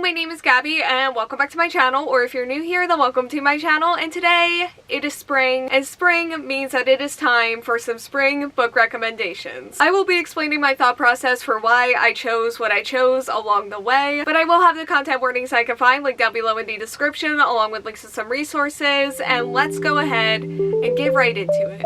my name is Gabby and welcome back to my channel, or if you're new here then welcome to my channel. And today it is spring, and spring means that it is time for some spring book recommendations. I will be explaining my thought process for why I chose what I chose along the way, but I will have the content warnings I can find linked down below in the description along with links to some resources, and let's go ahead and get right into it.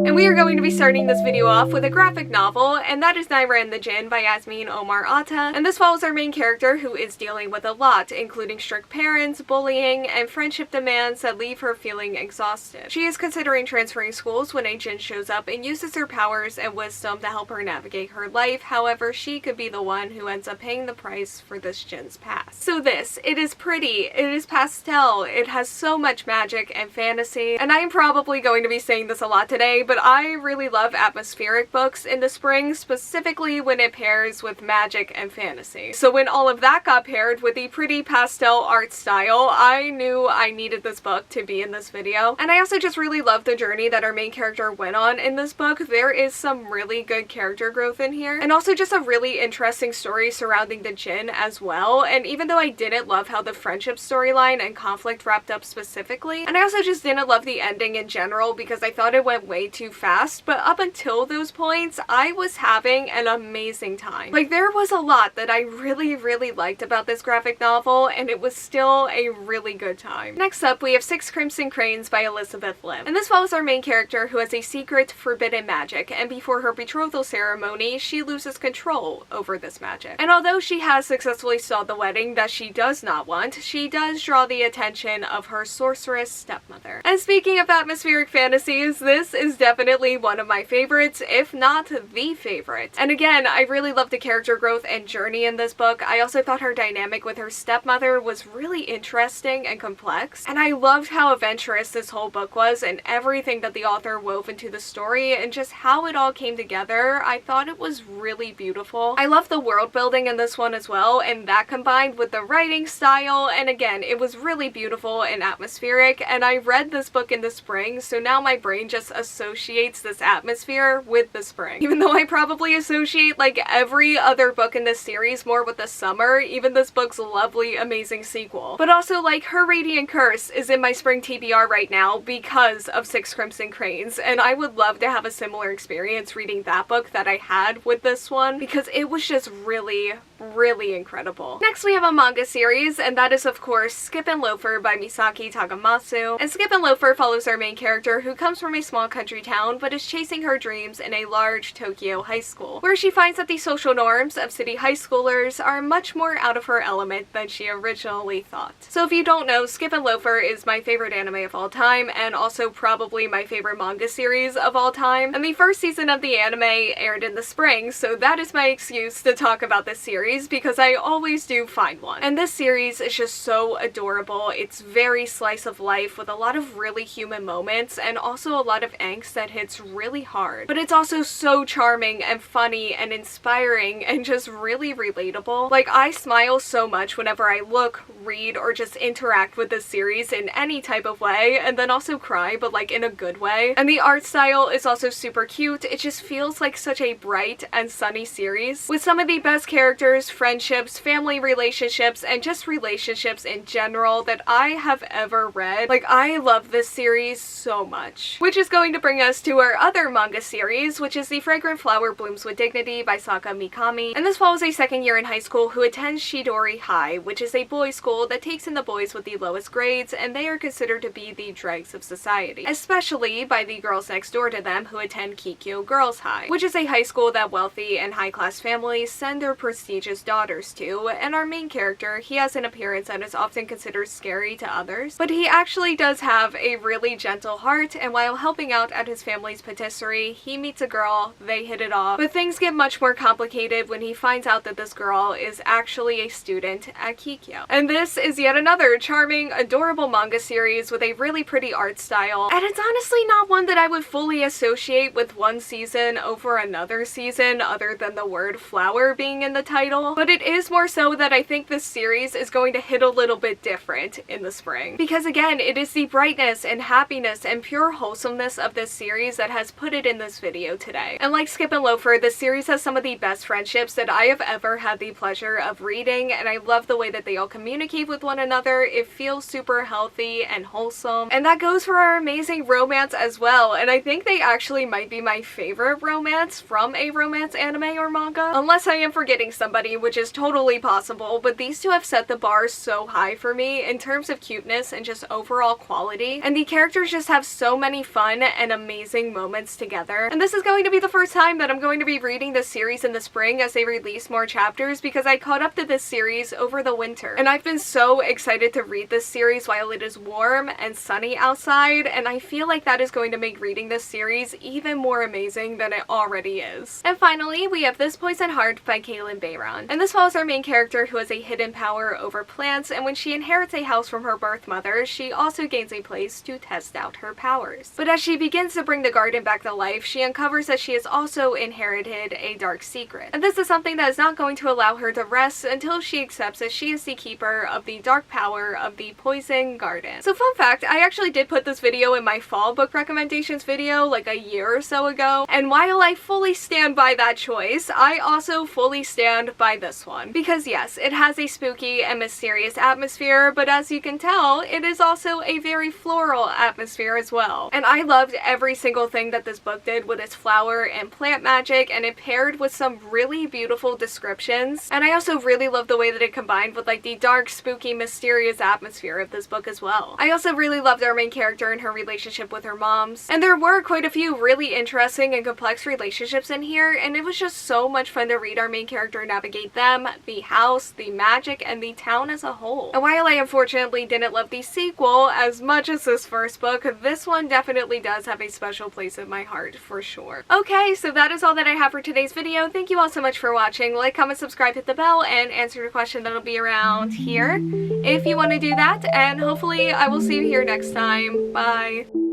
And we are going to be starting this video off with a graphic novel, and that is Nayra and the Djinn by Iasmin Omar. And this follows our main character who is dealing with a lot, including strict parents, bullying, and friendship demands that leave her feeling exhausted. She is considering transferring schools when a Djinn shows up and uses her powers and wisdom to help her navigate her life. However, she could be the one who ends up paying the price for this Djinn's past. So it is pretty, it is pastel, it has so much magic and fantasy, and I am probably going to be saying this a lot today, but I really love atmospheric books in the spring, specifically when it pairs with magic and fantasy. So when all of that got paired with the pretty pastel art style, I knew I needed this book to be in this video. And I also just really love the journey that our main character went on in this book. There is some really good character growth in here, and also just a really interesting story surrounding the Djinn as well. And even though I didn't love how the friendship storyline and conflict wrapped up specifically, and I also just didn't love the ending in general because I thought it went way too fast, but up until those points I was having an amazing time. Like, there was a lot that I really liked about this graphic novel, and it was still a really good time. Next up we have 6 Crimson Cranes by Elizabeth Lim, and this follows our main character who has a secret forbidden magic, and before her betrothal ceremony she loses control over this magic. And although she has successfully stalled the wedding that she does not want, she does draw the attention of her sorceress stepmother. And speaking of atmospheric fantasies, this is definitely one of my favorites, if not the favorite. And again, I really love the character growth and journey in this book. I also thought her dynamic with her stepmother was really interesting and complex, and I loved how adventurous this whole book was and everything that the author wove into the story and just how it all came together. I thought it was really beautiful. I love the world building in this one as well, and that combined with the writing style, and again, it was really beautiful and atmospheric. And I read this book in the spring, so now my brain just associates this atmosphere with the spring. Even though I probably associate like every other book in this series more with the summer, even this book's lovely, amazing sequel. But also, like, Her Radiant Curse is in my spring TBR right now because of 6 Crimson Cranes, and I would love to have a similar experience reading that book that I had with this one because it was just really incredible. Next we have a manga series, and that is of course Skip and Loafer by Misaki Takamatsu. And Skip and Loafer follows our main character who comes from a small country town but is chasing her dreams in a large Tokyo high school, where she finds that the social norms of city high schoolers are much more out of her element than she originally thought. So if you don't know, Skip and Loafer is my favorite anime of all time, and also probably my favorite manga series of all time. And the first season of the anime aired in the spring, so that is my excuse to talk about this series, because I always do find one. And this series is just so adorable. It's very slice of life with a lot of really human moments and also a lot of angst that hits really hard. But it's also so charming and funny and inspiring and just really relatable. Like, I smile so much whenever I look, read, or just interact with this series in any type of way, and then also cry, but like in a good way. And the art style is also super cute. It just feels like such a bright and sunny series with some of the best characters, friendships, family relationships, and just relationships in general that I have ever read. Like, I love this series so much. Which is going to bring us to our other manga series, which is The Fragrant Flower Blooms with Dignity by Saka Mikami. And this follows a second year in high school who attends Shidori High, which is a boys' school that takes in the boys with the lowest grades, and they are considered to be the dregs of society, especially by the girls next door to them who attend Kikyo Girls High, which is a high school that wealthy and high-class families send their prestigious daughters to. And our main character, he has an appearance that is often considered scary to others, but he actually does have a really gentle heart, and while helping out at his family's patisserie, he meets a girl, they hit it off, but things get much more complicated when he finds out that this girl is actually a student at Kikyo. And this is yet another charming, adorable manga series with a really pretty art style, and it's honestly not one that I would fully associate with one season over another season other than the word flower being in the title, but it is more so that I think this series is going to hit a little bit different in the spring. Because again, it is the brightness and happiness and pure wholesomeness of this series series that has put it in this video today. And like Skip and Loafer, this series has some of the best friendships that I have ever had the pleasure of reading, and I love the way that they all communicate with one another. It feels super healthy and wholesome, and that goes for our amazing romance as well, and I think they actually might be my favorite romance from a romance anime or manga, unless I am forgetting somebody, which is totally possible, but these two have set the bar so high for me in terms of cuteness and just overall quality, and the characters just have so many fun and amazing moments together. And this is going to be the first time that I'm going to be reading this series in the spring as they release more chapters, because I caught up to this series over the winter, and I've been so excited to read this series while it is warm and sunny outside, and I feel like that is going to make reading this series even more amazing than it already is. And finally, we have This Poison Heart by Kalynn Bayron. And this follows our main character who has a hidden power over plants, and when she inherits a house from her birth mother, she also gains a place to test out her powers. But as she begins to bring the garden back to life, she uncovers that she has also inherited a dark secret. And this is something that is not going to allow her to rest until she accepts that she is the keeper of the dark power of the poison garden. So fun fact, I actually did put this video in my fall book recommendations video like a year or so ago, and while I fully stand by that choice, I also fully stand by this one. Because yes, it has a spooky and mysterious atmosphere, but as you can tell, it is also a very floral atmosphere as well. And I loved every single thing that this book did with its flower and plant magic, and it paired with some really beautiful descriptions. And I also really love the way that it combined with like the dark, spooky, mysterious atmosphere of this book as well. I also really loved our main character and her relationship with her moms, and there were quite a few really interesting and complex relationships in here, and it was just so much fun to read our main character navigate them, the house, the magic, and the town as a whole. And while I unfortunately didn't love the sequel as much as this first book, this one definitely does have a special place in my heart for sure. Okay, so that is all that I have for today's video. Thank you all so much for watching. Like, comment, subscribe, hit the bell, and answer the question that'll be around here if you want to do that, and hopefully I will see you here next time. Bye!